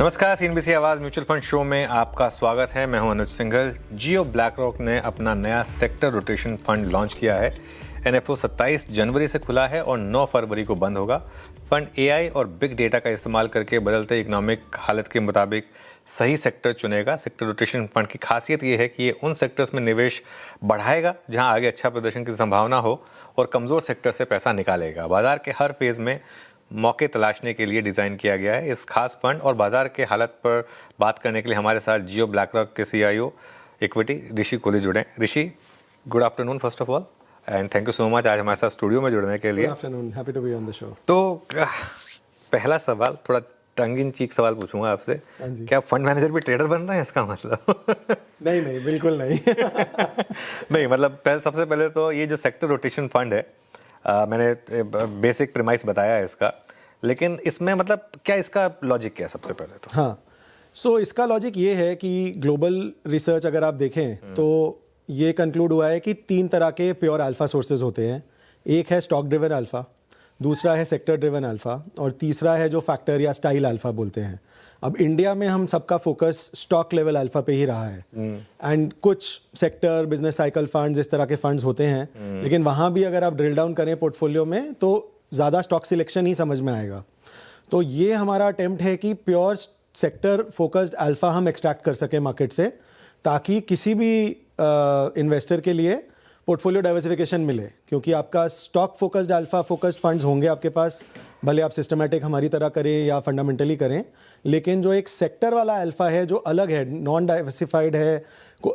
नमस्कार, सीएनबीसी आवाज़ mutual fund show में आपका स्वागत है। मैं हूं अनुज सिंघल। जियो ब्लैकरॉक ने अपना नया सेक्टर रोटेशन फंड लॉन्च किया है। एनएफओ 27 जनवरी से खुला है और 9 फरवरी को बंद होगा। फंड एआई और बिग डेटा का इस्तेमाल करके बदलते इकोनॉमिक हालत के मुताबिक सही सेक्टर चुनेगा। सेक्टर रोटेशन फंड की खासियत ये है कि ये उन सेक्टर्स में निवेश बढ़ाएगा जहां आगे अच्छा प्रदर्शन की संभावना हो और कमज़ोर सेक्टर से पैसा निकालेगा। बाजार के हर फेज़ में मौके तलाशने के लिए डिज़ाइन किया गया है इस खास फंड। और बाजार के हालत पर बात करने के लिए हमारे साथ जियो ब्लैकरॉक के सीईओ इक्विटी ऋषि कोहली जुड़े। Rishi, good afternoon first of all and thank you so much आज हमारे साथ स्टूडियो में जुड़ने के लिए। Good afternoon, happy to be on the show. तो पहला सवाल थोड़ा टंग इन चीक सवाल पूछूंगा आपसे, क्या फंड मैनेजर भी ट्रेडर बन रहे हैं इसका मतलब? नहीं, बिल्कुल नहीं। नहीं, मतलब सबसे पहले तो ये जो सेक्टर रोटेशन फंड है, मैंने बेसिक प्रीमाइस बताया है इसका, लेकिन इसमें मतलब क्या इसका लॉजिक क्या है सबसे पहले तो? हाँ, सो इसका लॉजिक ये है कि ग्लोबल रिसर्च अगर आप देखें तो ये कंक्लूड हुआ है कि 3 तरह के प्योर अल्फा सोर्सेज होते हैं। एक है स्टॉक ड्रिवन अल्फा, दूसरा है सेक्टर ड्रिवन अल्फा और तीसरा है जो फैक्टर या स्टाइल अल्फा बोलते हैं। अब इंडिया में हम सबका फोकस स्टॉक लेवल अल्फा पे ही रहा है एंड कुछ सेक्टर बिजनेस साइकिल फंड्स इस तरह के फंड्स होते हैं, लेकिन वहाँ भी अगर आप ड्रिल डाउन करें पोर्टफोलियो में तो ज़्यादा स्टॉक सिलेक्शन ही समझ में आएगा। तो ये हमारा अटेम्प्ट है कि प्योर सेक्टर फोकस्ड अल्फा हम एक्सट्रैक्ट कर सकें मार्केट से, ताकि किसी भी इन्वेस्टर के लिए पोर्टफोलियो डाइवर्सिफिकेशन मिले। क्योंकि आपका stock focused alpha focused funds होंगे आपके पास, भले आप सिस्टमैटिक हमारी तरह करें या फंडामेंटली करें, लेकिन जो एक सेक्टर वाला अल्फा है जो अलग है, नॉन डाइवर्सिफाइड है,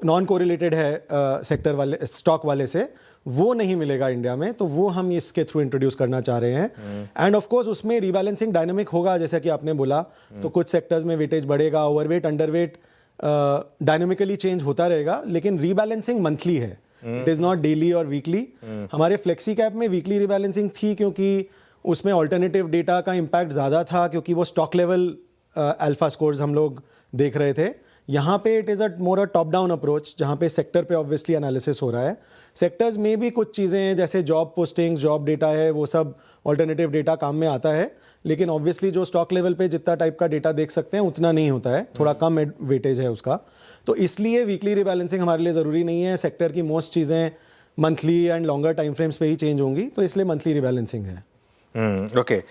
नॉन कोरिलेटेड है सेक्टर वाले स्टॉक वाले से, वो नहीं मिलेगा इंडिया में। तो वो हम इसके थ्रू इंट्रोड्यूस करना चाह रहे हैं। एंड ऑफ कोर्स उसमें रीबैलेंसिंग डायनामिक होगा, जैसा कि आपने बोला। तो कुछ सेक्टर्स में वेटेज बढ़ेगा, ओवरवेट अंडरवेट डायनामिकली चेंज होता रहेगा, लेकिन रीबैलेंसिंग मंथली है, इट इज़ नॉट डेली और वीकली। हमारे फ्लेक्सी कैप में वीकली रीबैलेंसिंग थी क्योंकि उसमें ऑल्टरनेटिव डेटा का इम्पैक्ट ज़्यादा था, क्योंकि वो स्टॉक लेवल अल्फा स्कोर्स हम लोग देख रहे थे। यहाँ पे it is more a top down approach, जहाँ पे सेक्टर पे ऑब्वियसली एनालिसिस हो रहा है। सेक्टर्स में भी कुछ चीज़ें हैं जैसे जॉब पोस्टिंग्स, जॉब डेटा है, वो सब ऑल्टरनेटिव डेटा काम में आता है, लेकिन ऑब्वियसली जो स्टॉक लेवल पे जितना टाइप का डेटा देख सकते हैं उतना नहीं होता है, थोड़ा कम वेटेज है उसका। तो इसलिए वीकली रिबैलेंसिंग हमारे लिए ज़रूरी नहीं है। सेक्टर की मोस्ट चीज़ें monthly and longer time frames पे ही चेंज होंगी, तो इसलिए मंथली रिबैलेंसिंग है। ओके,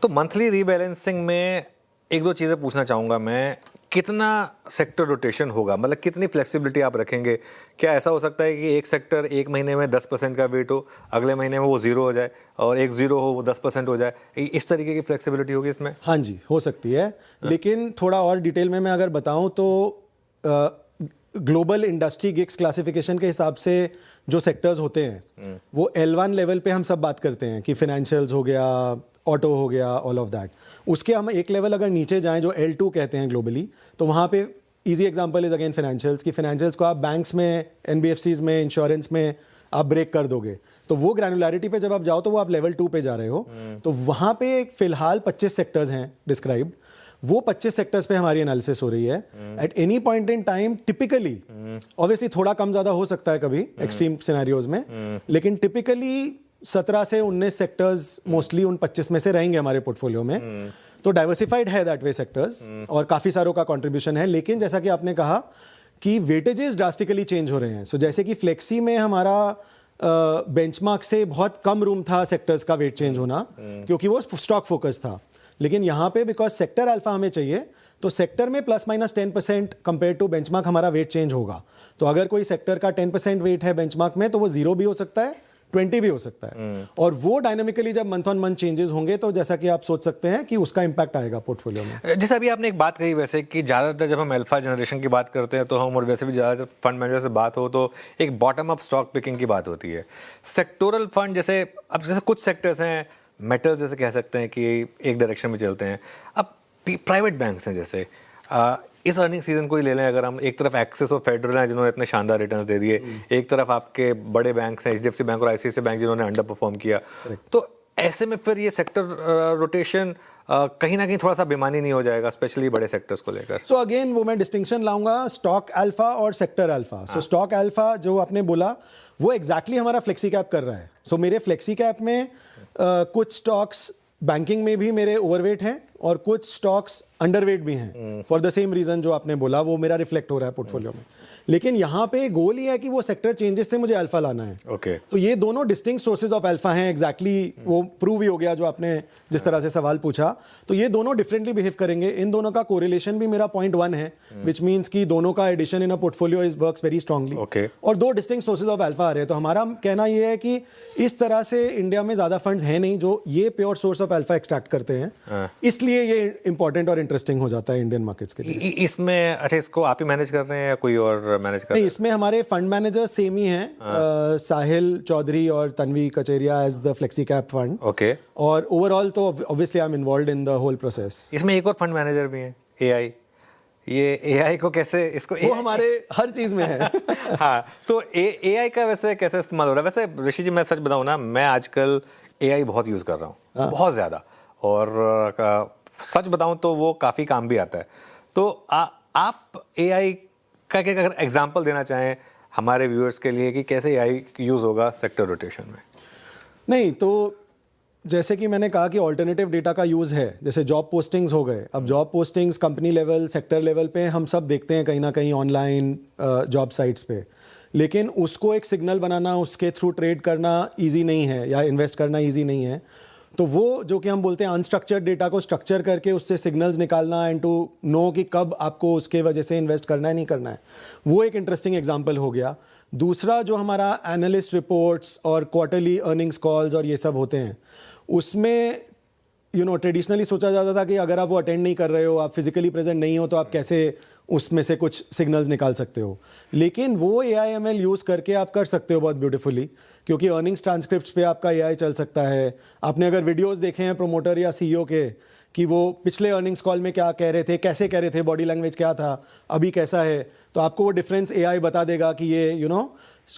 तो मंथली रीबैलेंसिंग में एक दो चीज़ें पूछना चाहूँगा मैं। कितना सेक्टर रोटेशन होगा, मतलब कितनी फ्लेक्सिबिलिटी आप रखेंगे? क्या ऐसा हो सकता है कि एक सेक्टर एक महीने में 10% का वेट हो, अगले महीने में वो 0 हो जाए, और एक 0 हो वो 10% हो जाए? इस तरीके की फ्लेक्सिबिलिटी होगी इसमें? हाँ जी, हो सकती है। लेकिन थोड़ा और डिटेल में मैं अगर बताऊँ तो ग्लोबल इंडस्ट्री गिग्स क्लासिफिकेशन के हिसाब से जो सेक्टर्स होते हैं वो L1 लेवल पे हम सब बात करते हैं कि फाइनेंशियल्स हो गया, ऑटो हो गया, ऑल ऑफ दैट। उसके हम एक लेवल अगर नीचे जाएं जो L2 कहते हैं ग्लोबली, तो वहाँ पे easy example is again financials की फाइनेंशियल्स को आप बैंक्स में, NBFCs में, इंश्योरेंस में आप ब्रेक कर दोगे, तो वो ग्रैनुलैरिटी पे जब आप जाओ तो वो आप लेवल 2 पे जा रहे हो। तो वहाँ पे फिलहाल 25 सेक्टर्स हैं डिस्क्राइब्ड, वो 25 सेक्टर्स पे हमारी एनालिसिस हो रही है at any point in time. Typically obviously थोड़ा कम ज़्यादा हो सकता है कभी एक्सट्रीम सिनेरियोज में, लेकिन टिपिकली 17 से 19 सेक्टर्स मोस्टली उन 25 में से रहेंगे हमारे पोर्टफोलियो में। तो डाइवर्सिफाइड है दैट वे सेक्टर्स और काफ़ी सारों का कंट्रीब्यूशन है। लेकिन जैसा कि आपने कहा कि वेटेजेस ड्रास्टिकली चेंज हो रहे हैं। सो जैसे कि फ्लेक्सी में हमारा बेंचमार्क से बहुत कम रूम था सेक्टर्स का वेट चेंज होना, क्योंकि वो स्टॉक फोकस था। लेकिन यहाँ पे बिकॉज सेक्टर अल्फा हमें चाहिए, तो सेक्टर में ±10% कंपेयर टू बेंचमार्क हमारा वेट चेंज होगा। तो अगर कोई सेक्टर का 10% वेट है बेंचमार्क में, तो वो 0 भी हो सकता है, 20 भी हो सकता है। और वो डायनामिकली जब मंथ ऑन मंथ चेंजेस होंगे तो जैसा कि आप सोच सकते हैं कि उसका इंपैक्ट आएगा पोर्टफोलियो में। जैसे अभी आपने एक बात कही वैसे कि ज़्यादातर जब हम अल्फा जनरेशन की बात करते हैं तो हम, और वैसे भी ज़्यादातर फंड मैनेजर से बात हो तो एक बॉटम अप स्टॉक पिकिंग की बात होती है। सेक्टोरल फंड जैसे अब जैसे कुछ सेक्टर्स हैं, मेटल्स जैसे कह सकते हैं कि एक डायरेक्शन में चलते हैं। अब प्राइवेट बैंक्स हैं जैसे इस अर्निंग सीजन को ही ले लें, अगर हम एक तरफ एक्सिस और फेडरल हैं जिन्होंने इतने शानदार रिटर्न्स दे दिए, एक तरफ आपके बड़े बैंक हैं HDFC बैंक और ICICI बैंक जिन्होंने अंडर परफॉर्म किया, तो ऐसे में फिर ये सेक्टर रोटेशन कहीं ना कहीं थोड़ा सा बेमानी नहीं हो जाएगा, स्पेशली बड़े सेक्टर्स को लेकर? सो अगेन वो मैं डिस्टिंक्शन लाऊंगा स्टॉक अल्फा और सेक्टर अल्फा। सो स्टॉक अल्फा जो आपने बोला वो एग्जैक्टली हमारा फ्लेक्सी कैप कर रहा है। सो मेरे फ्लेक्सी कैप में कुछ स्टॉक्स बैंकिंग में भी मेरे ओवरवेट हैं और कुछ स्टॉक्स अंडरवेट भी हैं फॉर द सेम रीजन जो आपने बोला, वो मेरा रिफ्लेक्ट हो रहा है पोर्टफोलियो में। लेकिन यहाँ पे गोल ये है कि वो सेक्टर चेंजेस से मुझे अल्फा लाना है। ओके तो ये दोनों डिस्टिंक्ट सोर्सेज ऑफ अल्फा हैं। एग्जैक्टली वो प्रूव ही हो गया जो आपने जिस तरह से सवाल पूछा। तो ये दोनों डिफरेंटली बिहेव करेंगे। इन दोनों का कोरिलेशन भी मेरा 0.1 है, विच मीन्स कि दोनों का addition in a portfolio is works very strongly. Okay. और दो डिस्टिंक्ट सोर्सेज ऑफ अल्फा आ रहे हैं। तो हमारा कहना ये है कि इस तरह से इंडिया में ज्यादा फंड्स हैं नहीं जो ये pure source of alpha extract करते हैं। इसलिए ये इंपॉर्टेंट और इंटरेस्टिंग हो जाता है इंडियन मार्केट्स के लिए। इसमें अच्छा, इसको आप ही मैनेज कर रहे हैं या कोई और मैनेज कर रहे नहीं, हैं? इसमें हमारे फंड मैनेजर सेम ही हैं, साहिल चौधरी और Tanvi Kacheria as the flexi cap fund. Okay और ओवरऑल तो obviously I am involved in the whole process. इसमें एक और फंड मैनेजर भी है, एआई। ये एआई को कैसे, इसको वो हमारे हर चीज में है। हाँ, तो एआई का वैसे कैसे इस्तेमाल हो रहा है? वैसे ऋषि जी, मैं सच बताऊं ना, मैं आजकल एआई बहुत यूज़ कर रहा हूँ, बहुत ज़्यादा। और सच बताऊं तो वो काफ़ी काम भी आता है। तो आप एआई का क्या अगर एग्जांपल देना चाहें हमारे व्यूअर्स के लिए कि कैसे एआई यूज़ होगा सेक्टर रोटेशन में? नहीं, तो जैसे कि मैंने कहा कि ऑल्टरनेटिव डेटा का यूज़ है। जैसे जॉब पोस्टिंग्स हो गए, अब job postings company level, sector level पे हम सब देखते हैं कहीं ना कहीं ऑनलाइन जॉब साइट्स पे। लेकिन उसको एक सिग्नल बनाना, उसके थ्रू ट्रेड करना ईजी नहीं है या इन्वेस्ट करना ईजी नहीं है। तो वो जो कि हम बोलते हैं अनस्ट्रक्चर्ड डेटा को स्ट्रक्चर करके उससे सिग्नल्स निकालना एंड टू नो कि कब आपको उसके वजह से इन्वेस्ट करना है नहीं करना है, वो एक इंटरेस्टिंग एग्जांपल हो गया। दूसरा जो हमारा एनालिस्ट रिपोर्ट्स और क्वार्टरली अर्निंग्स कॉल्स और ये सब होते हैं, उसमें ट्रेडिशनली सोचा जाता था कि अगर आप वो अटेंड नहीं कर रहे हो, आप फिजिकली प्रेजेंट नहीं हो, तो आप कैसे उसमें से कुछ सिग्नल्स निकाल सकते हो। लेकिन वो AIML यूज़ करके आप कर सकते हो बहुत ब्यूटीफुली, क्योंकि अर्निंग्स ट्रांसक्रिप्ट्स पे आपका AI चल सकता है। आपने अगर वीडियोस देखे हैं प्रमोटर या CEO के कि वो पिछले अर्निंग्स कॉल में क्या कह रहे थे, कैसे कह रहे थे, बॉडी लैंग्वेज क्या था, अभी कैसा है, तो आपको वो डिफरेंस AI बता देगा कि ये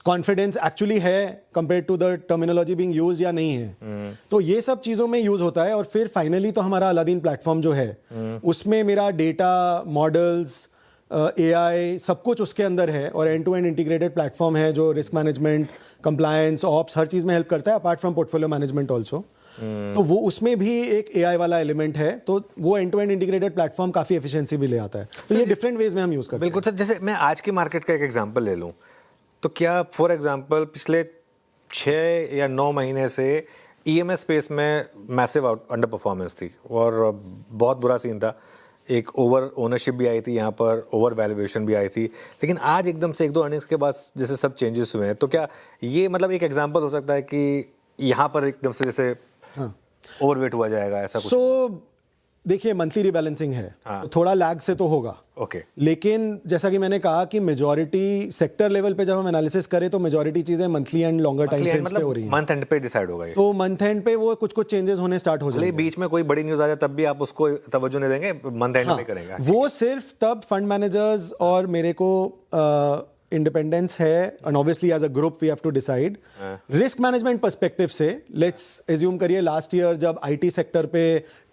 कॉन्फिडेंस एक्चुअली है compare to the terminology being used या नहीं है। तो ये सब चीज़ों में यूज़ होता है। और फिर फाइनली तो हमारा अलादीन प्लेटफॉर्म जो है, उसमें मेरा डेटा, मॉडल्स, AI सब कुछ उसके अंदर है और end to end integrated platform है जो रिस्क मैनेजमेंट, कंप्लायंस, ऑप्स हर चीज़ में हेल्प करता है, apart from portfolio management also. तो वो उसमें भी एक AI वाला एलिमेंट है। तो वो end to end integrated platform काफ़ी एफिशिएंसी भी ले आता है। तो ये डिफरेंट वेज में हम यूज़ करते हैं। बिल्कुल सर। जैसे मैं आज की मार्केट का एक एग्जांपल ले लूँ, तो क्या फॉर एग्जांपल पिछले 6 या 9 महीने से EMS स्पेस में मैसिव अंडर परफॉर्मेंस थी और बहुत बुरा सीन था। एक ओवर ओनरशिप भी आई थी यहाँ पर, ओवर वैल्यूएशन भी आई थी। लेकिन आज एकदम से 1-2 अर्निंग्स के बाद जैसे सब चेंजेस हुए हैं, तो क्या ये मतलब एक एग्जांपल हो सकता है कि यहाँ पर एकदम से जैसे ओवरवेट हुआ जाएगा, ऐसा कुछ? सो देखिए, मंथली रिबैलेंसिंग है, तो थोड़ा लैग से तो होगा। ओके। लेकिन जैसा कि मैंने कहा कि मेजॉरिटी सेक्टर लेवल पे जब हम एनालिसिस करें तो मेजॉरिटी चीजें monthly and longer time frames पे हो रही हैं। मंथ एंड पे डिसाइड होगा ये? तो मंथ एंड पे वो कुछ चेंजेस होने स्टार्ट हो जाएंगे। बीच में कोई बड़ी न्यूज़ आ जाए तब भी आप उसको तवज्जो नहीं देंगे, मंथ एंड में करेंगे? वो सिर्फ तब फंड मैनेजर्स और मेरे को इंडिपेंडेंस है, and obviously as a group we have to decide. Risk management perspective से लेट्स एज्यूम करिए लास्ट ईयर जब IT सेक्टर पे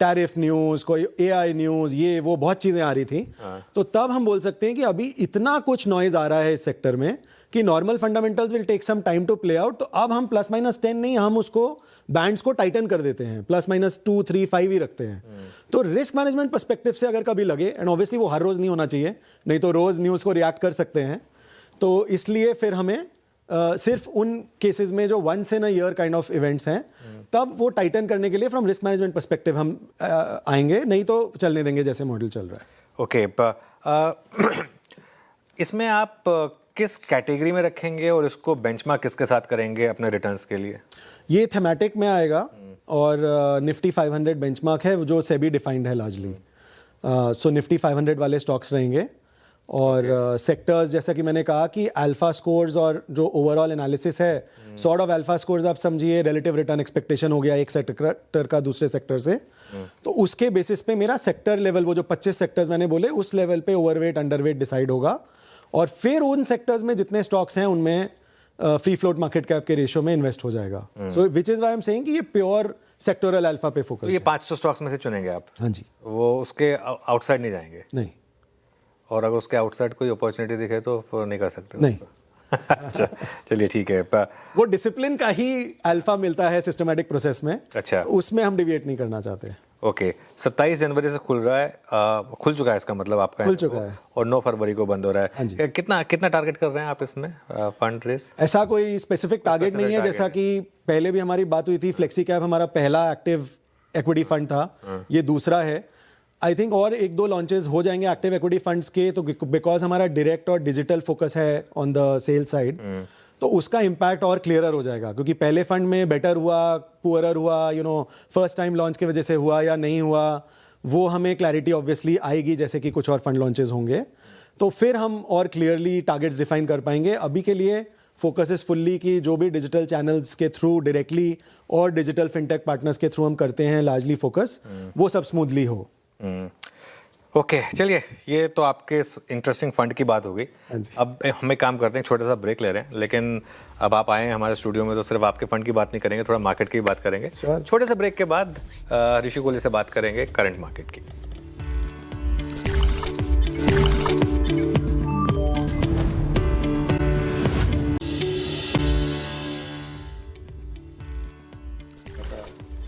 टैरिफ न्यूज, कोई AI न्यूज, ये वो बहुत चीजें आ रही थी, तो तब हम बोल सकते हैं कि अभी इतना कुछ नॉइज आ रहा है इस सेक्टर में कि normal fundamentals will take some time to play out. तो अब हम +-10 नहीं, हम उसको बैंड्स को टाइटन कर देते हैं, +-2, 3, 5 ही रखते हैं। तो रिस्क मैनेजमेंट पर्सपेक्टिव से अगर कभी लगे, एंड ऑब्वियसली वो हर रोज नहीं होना चाहिए, नहीं तो रोज न्यूज को रिएक्ट कर सकते हैं, तो इसलिए फिर हमें सिर्फ उन केसेस में जो once in a year kind of events हैं, तब वो टाइटन करने के लिए फ्रॉम रिस्क मैनेजमेंट पर्सपेक्टिव हम आएंगे, नहीं तो चलने देंगे जैसे मॉडल चल रहा है। ओके। इसमें आप किस कैटेगरी में रखेंगे और इसको बेंचमार्क किसके साथ करेंगे अपने रिटर्न्स के लिए? ये थेमैटिक में आएगा और निफ्टी 500 बेंचमार्क है जो सेबी डिफाइंड है लार्जली। सो निफ्टी 500 वाले स्टॉक्स रहेंगे और सेक्टर्स जैसा कि मैंने कहा कि अल्फा स्कोर्स और जो ओवरऑल एनालिसिस है, सॉर्ट ऑफ अल्फा स्कोर्स आप समझिए रिलेटिव रिटर्न एक्सपेक्टेशन हो गया एक सेक्टर का दूसरे सेक्टर से, तो उसके बेसिस पे मेरा सेक्टर लेवल, वो जो 25 सेक्टर्स मैंने बोले, उस लेवल पे ओवरवेट अंडरवेट डिसाइड होगा। और फिर उन सेक्टर्स में जितने स्टॉक्स हैं उनमें फ्री फ्लोट मार्केट कैप के रेशियो में इन्वेस्ट हो जाएगा। So which is why I am saying कि ये प्योर सेक्टोरल अल्फा पे फोकस। तो ये 500 स्टॉक्स में से चुनेंगे आप? हाँ जी। वो उसके आउटसाइड नहीं जाएंगे? नहीं। और अगर उसके आउटसाइड कोई अपॉर्चुनिटी दिखे तो नहीं कर सकते? नहीं। अच्छा, चलिए ठीक है। वो डिसिप्लिन का ही अल्फा मिलता है सिस्टमैटिक प्रोसेस में। अच्छा। उसमें हम डिविएट नहीं करना चाहते। ओके, 27 जनवरी से खुल रहा है, खुल चुका है इसका मतलब आपका खुल NFO, चुका है। और 9 फरवरी को बंद हो रहा हाँ है। जी। कितना कितना टारगेट कर रहे हैं आप इसमें फंड रेस? ऐसा कोई स्पेसिफिक टारगेट specific नहीं है, target जैसा कि पहले भी हमारी बात हुई थी। फ्लेक्सी कैप हमारा पहला एक्टिव इक्विटी फंड था, ये दूसरा है। आई थिंक और एक दो लॉन्चेस हो जाएंगे एक्टिव इक्विटी फंड्स के, तो बिकॉज हमारा डायरेक्ट और डिजिटल फोकस है ऑन द सेल साइड, तो उसका इम्पैक्ट और क्लियरर हो जाएगा। क्योंकि पहले फंड में बेटर हुआ, पुअरर हुआ, फर्स्ट टाइम लॉन्च की वजह से हुआ या नहीं हुआ, वो हमें क्लैरिटी ऑब्वियसली आएगी जैसे कि कुछ और फंड लॉन्चेस होंगे, तो फिर हम और क्लियरली टारगेट्स डिफाइन कर पाएंगे। अभी के लिए फोकस इज फुल्ली कि जो भी डिजिटल चैनल्स के थ्रू डायरेक्टली और डिजिटल फिनटेक पार्टनर्स के थ्रू हम करते हैं लार्जली फोकस, वो सब स्मूथली हो। ओके, चलिए, ये तो आपके इंटरेस्टिंग फंड की बात हो गई। हाँ जी। अब हम एक काम करते हैं, छोटा सा ब्रेक ले रहे हैं, लेकिन अब आप आए हैं हमारे स्टूडियो में तो सिर्फ आपके फंड की बात नहीं करेंगे, थोड़ा मार्केट की बात करेंगे। Sure. छोटे से ब्रेक के बाद ऋषि कोहली से बात करेंगे करंट मार्केट की।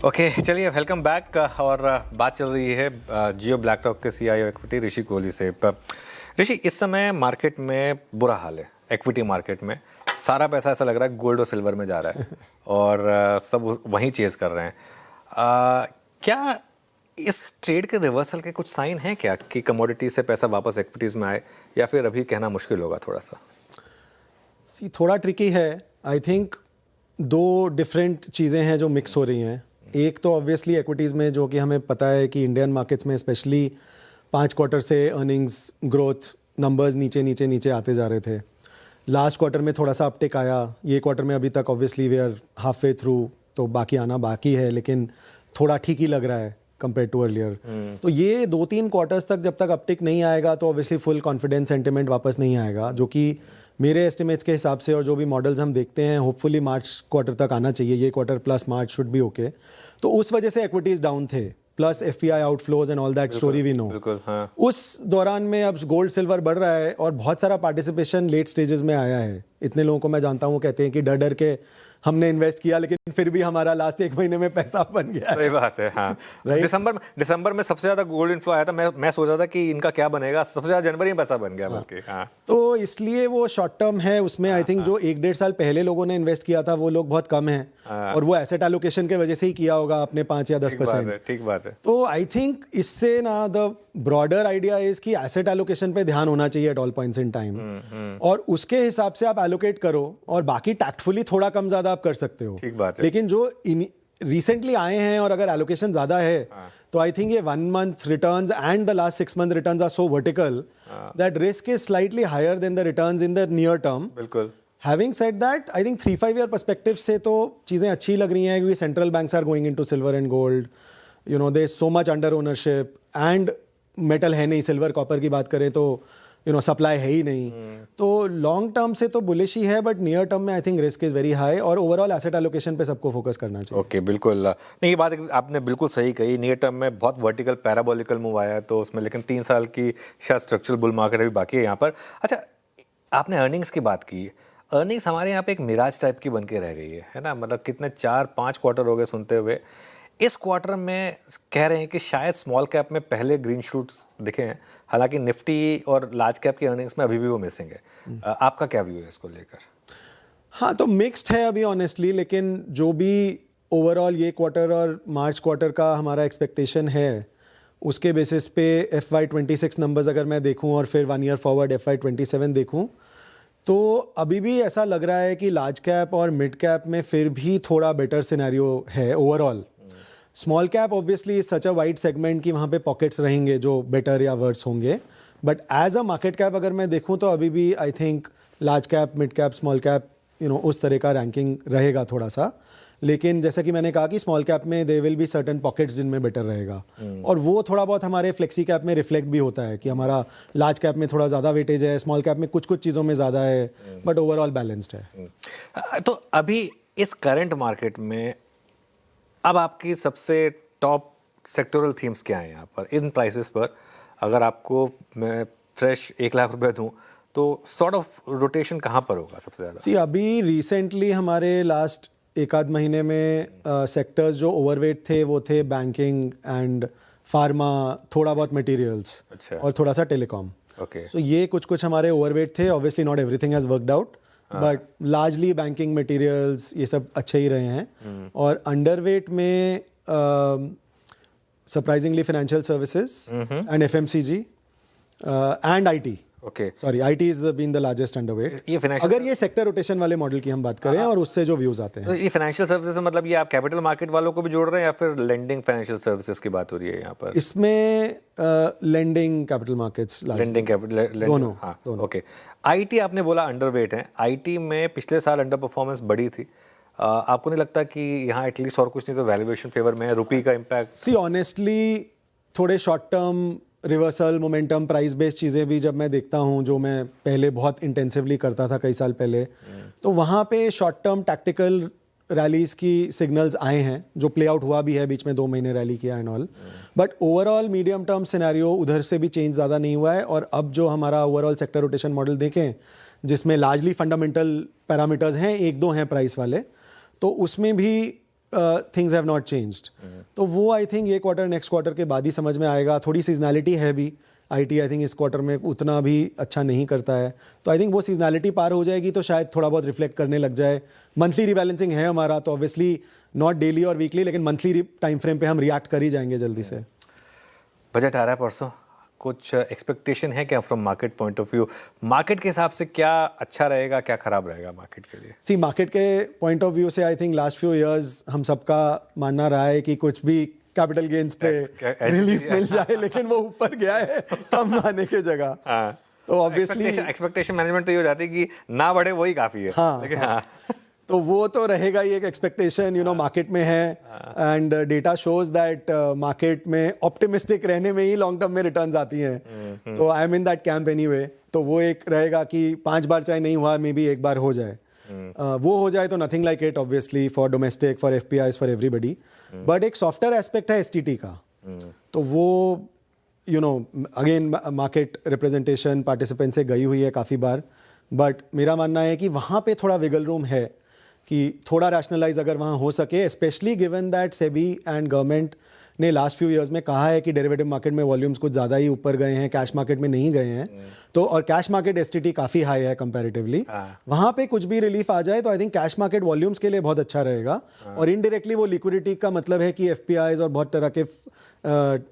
ओके, चलिए, वेलकम बैक। और बात चल रही है जियो ब्लैक रॉक के CIO इक्विटी ऋषि कोहली से। ऋषि, इस समय मार्केट में बुरा हाल है, इक्विटी मार्केट में सारा पैसा ऐसा लग रहा है गोल्ड और सिल्वर में जा रहा है और सब वहीं चेज कर रहे हैं। क्या इस ट्रेड के रिवर्सल के कुछ साइन हैं क्या कि कमोडिटी से पैसा वापस इक्विटीज़ में आए, या फिर अभी कहना मुश्किल होगा थोड़ा सा? थोड़ा ट्रिकी है। आई थिंक दो डिफरेंट चीज़ें हैं जो मिक्स हो रही हैं। एक तो ऑब्वियसली इक्विटीज़ में, जो कि हमें पता है कि इंडियन मार्केट्स में स्पेशली 5 क्वार्टर से अर्निंग्स ग्रोथ नंबर्स नीचे नीचे नीचे आते जा रहे थे। लास्ट क्वार्टर में थोड़ा सा अपटिक आया, ये क्वार्टर में अभी तक obviously we are halfway through, तो बाकी आना बाकी है, लेकिन थोड़ा ठीक ही लग रहा है कंपेयर टू अर्लियर। तो ये 2-3 क्वार्टर्स तक जब तक अपटिक नहीं आएगा तो ऑब्वियसली फुल कॉन्फिडेंस सेंटिमेंट वापस नहीं आएगा, जो कि मेरे एस्टिमेट्स के हिसाब से और जो भी मॉडल्स हम देखते हैं, होपफुली मार्च क्वार्टर तक आना चाहिए। ये quarter plus March should be okay. तो उस वजह से इक्विटीज़ डाउन थे, plus FPI outflows and all that story we know. बिल्कुल, हाँ। उस दौरान में अब गोल्ड सिल्वर बढ़ रहा है और बहुत सारा पार्टिसिपेशन लेट स्टेजेस में आया है। इतने लोगों को मैं जानता हूँ कहते हैं कि डर डर के हमने इन्वेस्ट किया, लेकिन फिर भी हमारा लास्ट 1 महीने में पैसा बन गया। सही बात है, हाँ। Right? दिसंबर में सबसे ज्यादा गोल्ड इन्फ्लो आया था। मैं सोच रहा था कि इनका क्या बनेगा, सबसे ज्यादा जनवरी में पैसा बन गया बल्कि। हाँ। तो इसलिए वो शॉर्ट टर्म है उसमें। आई थिंक जो 1-1.5 साल पहले लोगों ने इन्वेस्ट किया था वो लोग बहुत कम हैं, और वो एसेट एलोकेशन की वजह से ही किया होगा अपने 5 या 10%। ठीक बात है। तो आई थिंक इससे ना द ब्रॉडर आइडिया इज कि एसेट एलोकेशन पे ध्यान होना चाहिए at all points in time, और उसके हिसाब से आप एलोकेट करो, और बाकी टैक्टफुली थोड़ा कम ज्यादा आप कर सकते हो। ठीक बात है। लेकिन जो रिसेंटली आए हैं और अगर एलोकेशन ज्यादा है, तो आई थिंक ये 1 month returns and the last 6 month returns are so vertical that risk is slightly higher than the returns in the near term. बिल्कुल। Having said that, I think 3-5 year perspective से तो चीज़ें अच्छी लग रही हैं, क्योंकि central banks are going into silver and gold, there is so much under ownership, and metal है नहीं। सिल्वर कॉपर की बात करें तो सप्लाई है ही नहीं। तो लॉन्ग टर्म से तो बुलिश ही है, बट नियर टर्म में I think risk is very high, और ओवरऑल एसेट एलोकेशन पे सबको फोकस करना चाहिए। ओके, बिल्कुल। नहीं, ये बात आपने बिल्कुल सही कही। नियर टर्म में बहुत वर्टिकल पैराबोलिकल मूव आया है तो उसमें, लेकिन 3 साल की शायद स्ट्रक्चरल बुल मार्केट अभी बाकी है यहाँ पर। अच्छा, आपने अर्निंग्स की बात की। अर्निंग्स हमारे यहाँ पे एक मिराज टाइप की बन के रह गई है ना? मतलब कितने 4-5 क्वार्टर हो गए सुनते हुए। इस क्वार्टर में कह रहे हैं कि शायद स्मॉल कैप में पहले ग्रीन शूट्स दिखे हैं, हालांकि निफ्टी और लार्ज कैप की अर्निंग्स में अभी भी वो मिसिंग है। आपका क्या व्यू है इसको लेकर? हाँ, तो मिक्स्ड है अभी ऑनेस्टली, लेकिन जो भी ओवरऑल ये क्वार्टर और मार्च क्वार्टर का हमारा एक्सपेक्टेशन है, उसके बेसिस पे FY26 नंबर्स अगर मैं देखूं और फिर 1 ईयर फॉरवर्ड FY27 देखूं, तो अभी भी ऐसा लग रहा है कि लार्ज कैप और मिड कैप में फिर भी थोड़ा बेटर सिनेरियो है overall. Small cap obviously such a wide segment कि वहाँ पे पॉकेट्स रहेंगे जो बेटर या वर्स होंगे, but as a market cap अगर मैं देखूँ तो अभी भी I think large cap, mid cap, small cap उस तरह का रैंकिंग रहेगा थोड़ा सा। लेकिन जैसा कि मैंने कहा कि स्मॉल कैप में they will be certain pockets जिनमें बेटर रहेगा, और वो थोड़ा बहुत हमारे फ्लेक्सी कैप में रिफ्लेक्ट भी होता है कि हमारा लार्ज कैप में थोड़ा ज़्यादा वेटेज है, स्मॉल कैप में कुछ कुछ चीज़ों में ज़्यादा है, बट ओवरऑल बैलेंस्ड है। तो अभी इस करंट मार्केट में अब आपकी सबसे टॉप सेक्टोरल थीम्स क्या हैं यहाँ पर इन प्राइसेस पर? अगर आपको मैं फ्रेश 1 लाख रुपए दूँ तो सॉर्ट ऑफ रोटेशन कहाँ पर होगा सबसे ज़्यादा? सी अभी रिसेंटली हमारे लास्ट एक आध महीने में सेक्टर्स जो ओवरवेट थे वो थे बैंकिंग एंड फार्मा, थोड़ा बहुत मटेरियल्स अच्छा। और थोड़ा सा टेलीकॉम। ओके। सो ये कुछ कुछ हमारे ओवरवेट थे। Obviously not everything has worked out, but largely banking, materials, ये सब अच्छे ही रहे हैं। और अंडरवेट में surprisingly financial services and FMCG and IT. Okay. Sorry, IT is been the largest underweight. ये फाइनेंशियल, अगर ये सेक्टर रोटेशन वाले मॉडल की हम बात करें और उससे जो व्यूज आते हैं, तो ये फाइनेंशियल सर्विसेज मतलब ये आप कैपिटल मार्केट वालों को भी जोड़ रहे हैं या फिर लेंडिंग फाइनेंशियल सर्विसेज की बात हो रही है यहाँ पर? इसमें lending, capital markets, lending capital दोनों। हाँ, ओके। आईटी आपने बोला अंडरवेट है, आईटी में पिछले साल अंडर परफॉर्मेंस बड़ी थी। आपको नहीं लगता कि यहाँ एटलीस्ट और कुछ नहीं तो वैल्यूएशन फेवर में है, रुपी का इम्पैक्ट? सी ऑनेस्टली थोड़े short term reversal, momentum, price based चीज़ें भी जब मैं देखता हूँ, जो मैं पहले बहुत इंटेंसिवली करता था कई साल पहले, तो वहाँ पे शॉर्ट टर्म टैक्टिकल रैलीज की सिग्नल्स आए हैं, जो प्ले आउट हुआ भी है, बीच में 2 महीने रैली किया and all. But overall medium term scenario उधर से भी चेंज ज़्यादा नहीं हुआ है। और अब जो हमारा ओवरऑल सेक्टर रोटेशन मॉडल देखें, जिसमें लार्जली फंडामेंटल पैरामीटर्स हैं, 1-2 हैं प्राइस वाले, तो उसमें भी थिंग्स हैव नॉट चेंज्ड। तो वो आई थिंक ये क्वार्टर नेक्स्ट क्वार्टर के बाद ही समझ में आएगा। थोड़ी सीजनैलिटी है भी, आईटी आई थिंक इस क्वार्टर में उतना भी अच्छा नहीं करता है, तो आई थिंक वो सीजनैलिटी पार हो जाएगी तो शायद थोड़ा बहुत रिफ्लेक्ट करने लग जाए। मंथली रिबैलेंसिंग है हमारा, तो ऑब्वियसली नॉट डेली और वीकली, लेकिन मंथली टाइम फ्रेम पे हम रिएक्ट कर ही जाएंगे जल्दी से। बजट आ रहा है परसों, कुछ एक्सपेक्टेशन है क्या from market point of view? Market के हिसाब से क्या अच्छा रहेगा, क्या खराब रहेगा मार्केट के लिए? सी मार्केट के पॉइंट ऑफ व्यू से I think last few years हम सबका मानना रहा है कि कुछ भी कैपिटल गेन्स पे रिलीफ मिल जाए, लेकिन वो ऊपर गया है कम आने की जगह। तो ऑब्वियसली एक्सपेक्टेशन मैनेजमेंट तो ये हो जाती है कि ना बढ़े वही काफ़ी है। हाँ, लेकिन हाँ। तो वो तो रहेगा ही, एक एक्सपेक्टेशन मार्केट में है। And data shows that market में ऑप्टिमिस्टिक रहने में ही लॉन्ग टर्म में रिटर्न्स आती हैं। तो I am in that camp anyway. तो वो एक रहेगा कि 5 बार चाहे नहीं हुआ, मे बी एक बार हो जाए। वो हो जाए तो nothing like it obviously for domestic, for FPIs, for everybody. But एक सॉफ्टवेयर एस्पेक्ट है एसटीटी का, तो वो अगेन मार्केट रिप्रेजेंटेशन पार्टिसिपेंट से गई हुई है काफ़ी बार, बट मेरा मानना है कि वहाँ पे थोड़ा विगल रूम है कि थोड़ा रैशनलाइज अगर वहाँ हो सके, specially given that SEBI and government ने लास्ट फ्यू इयर्स में कहा है कि डेरिवेटिव मार्केट में वॉल्यूम्स कुछ ज़्यादा ही ऊपर गए हैं, कैश मार्केट में नहीं गए हैं। तो और कैश मार्केट एसटीटी काफ़ी हाई है कंपैरेटिवली, वहाँ पे कुछ भी रिलीफ आ जाए तो I think cash market volumes के लिए बहुत अच्छा रहेगा। और इनडायरेक्टली वो लिक्विडिटी का मतलब है कि एफपीआईज और बहुत तरह के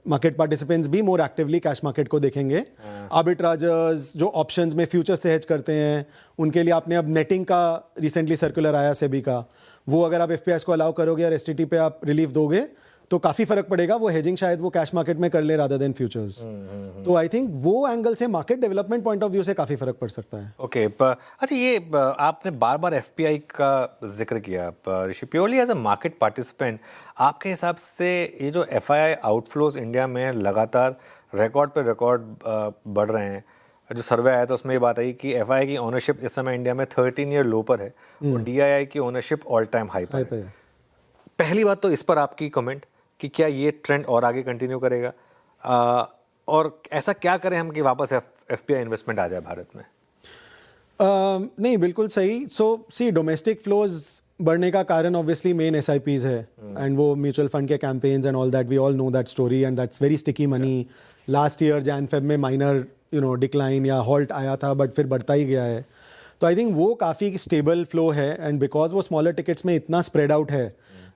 मार्केट पार्टिसिपेंट्स भी मोर एक्टिवली कैश मार्केट को देखेंगे। आर्बिट्राजर्स जो ऑप्शंस में फ्यूचर से हेज करते हैं, उनके लिए आपने अब नेटिंग का रिसेंटली सर्कुलर आया सेबी का, वो अगर आप एफपीआईज को अलाउ करोगे और एसटीटी पे आप रिलीफ दोगे तो काफ़ी फर्क पड़ेगा। वो हेजिंग शायद वो कैश मार्केट में कर ले रादर देन फ्यूचर्स। तो आई थिंक वो एंगल से market development point of view से काफ़ी फर्क पड़ सकता है। ओके। अच्छा, ये आपने बार बार एफपीआई का जिक्र किया Rishi, purely as a market participant आपके हिसाब से ये जो एफआईआई आउटफ्लोज इंडिया में लगातार रिकॉर्ड पे रिकॉर्ड बढ़ रहे हैं, जो सर्वे आया था उसमें ये बात आई कि एफआईआई की ओनरशिप इस समय इंडिया में 13 ईयर लो पर है और डीआईआई की ओनरशिप ऑल टाइम हाई पर है। पहली बात तो इस पर आपकी कमेंट कि क्या ये ट्रेंड और आगे कंटिन्यू करेगा, और ऐसा क्या करें हम कि वापस एफपीआई इन्वेस्टमेंट आ जाए भारत में? नहीं, बिल्कुल सही। सो सी डोमेस्टिक फ्लोज बढ़ने का कारण ऑब्वियसली मेन एसआईपीज है, एंड वो म्यूचुअल फंड के campaigns and all that, we all know that story, and that's very sticky money. Last year Jan Feb में माइनर डिक्लाइन या हॉल्ट आया था, बट फिर बढ़ता ही गया है। तो आई थिंक वो काफ़ी स्टेबल फ्लो है, एंड बिकॉज वो स्मॉलर टिकट्स में इतना स्प्रेड आउट है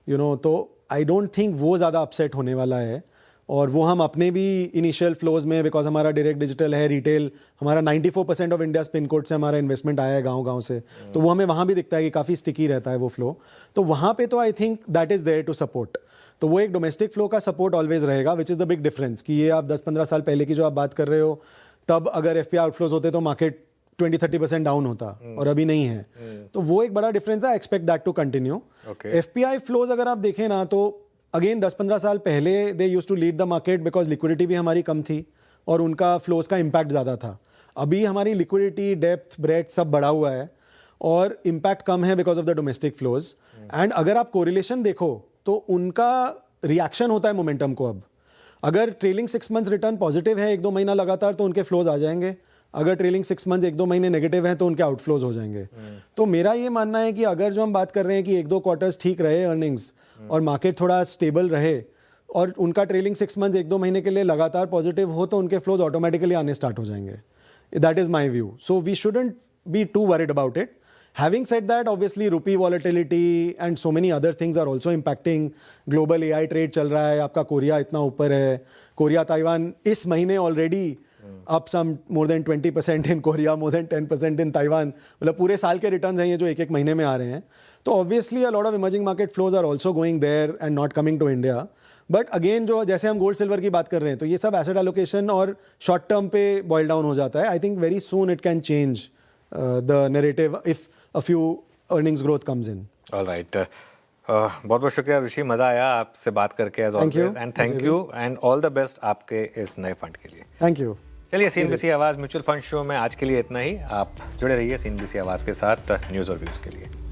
तो आई डोंट थिंक वो ज़्यादा अपसेट होने वाला है। और वो हम अपने भी इनिशियल फ्लोज में, बिकॉज हमारा डायरेक्ट डिजिटल है, रिटेल, हमारा 94% ऑफ इंडिया पिन कोड से हमारा इन्वेस्टमेंट आया है गांव से, तो वो हमें वहाँ भी दिखता है कि काफ़ी स्टिकी रहता है वो फ्लो। तो वहाँ पे तो I think that is there to support. तो वो एक डोमेस्टिक फ्लो का सपोर्ट ऑलवेज रहेगा, which is the big difference कि ये आप 10-15 साल पहले की जो आप बात कर रहे हो, तब अगर एफपीआई आउटफ्लोज होते तो मार्केट 20-30% डाउन होता, और अभी नहीं है। तो वो एक बड़ा डिफरेंस है। Expect that to continue. FPI flows अगर आप देखें ना, तो अगेन 10-15 साल पहले they used to lead the market because liquidity भी हमारी कम थी और उनका फ्लोज का इम्पैक्ट ज़्यादा था। अभी हमारी लिक्विडिटी, डेप्थ, ब्रेथ सब बढ़ा हुआ है और इम्पैक्ट कम है because of the domestic flows. And अगर आप कोरिलेशन देखो तो उनका रिएक्शन होता है मोमेंटम को। अब अगर ट्रेलिंग 6 मंथ्स रिटर्न पॉजिटिव है 1-2 महीना लगातार, तो उनके फ्लोज आ जाएंगे। अगर ट्रेलिंग 6 मंथ्स 1-2 महीने नेगेटिव हैं तो उनके आउटफ्लोज हो जाएंगे। तो मेरा ये मानना है कि अगर जो हम बात कर रहे हैं कि 1-2 क्वार्टर्स ठीक रहे अर्निंग्स और मार्केट थोड़ा स्टेबल रहे और उनका ट्रेलिंग 6 मंथ्स 1-2 महीने के लिए लगातार पॉजिटिव हो तो उनके फ्लोज ऑटोमेटिकली आने स्टार्ट हो जाएंगे। That is my view. So we shouldn't be too worried about it. Having said that, obviously rupee volatility and so many other things are also impacting global AI trade चल रहा है, आपका Korea इतना ऊपर है, Korea Taiwan इस महीने already up some more than 20% in Korea, more than 10% in Taiwan, मतलब पूरे साल के रिटर्न्स हैं ये जो एक एक महीने में आ रहे हैं। तो obviously a lot of emerging market flows are also going there and not coming to India. But again जो जैसे हम गोल्ड सिल्वर की बात कर रहे हैं तो ये सब एसेट एलोकेशन और शॉर्ट टर्म पे बॉयल डाउन हो जाता है। I think very soon it can change the narrative if a few earnings growth comes in. All right. बहुत बहुत शुक्रिया ऋषि, मज़ा आया आपसे बात करके as always, and thank you and all the best आपके इस नए फंड के लिए। Thank you. चलिए, CNBC Awaaz mutual fund show में आज के लिए इतना ही। आप जुड़े रहिए CNBC आवाज़ के साथ न्यूज़ और व्यूज़ के लिए।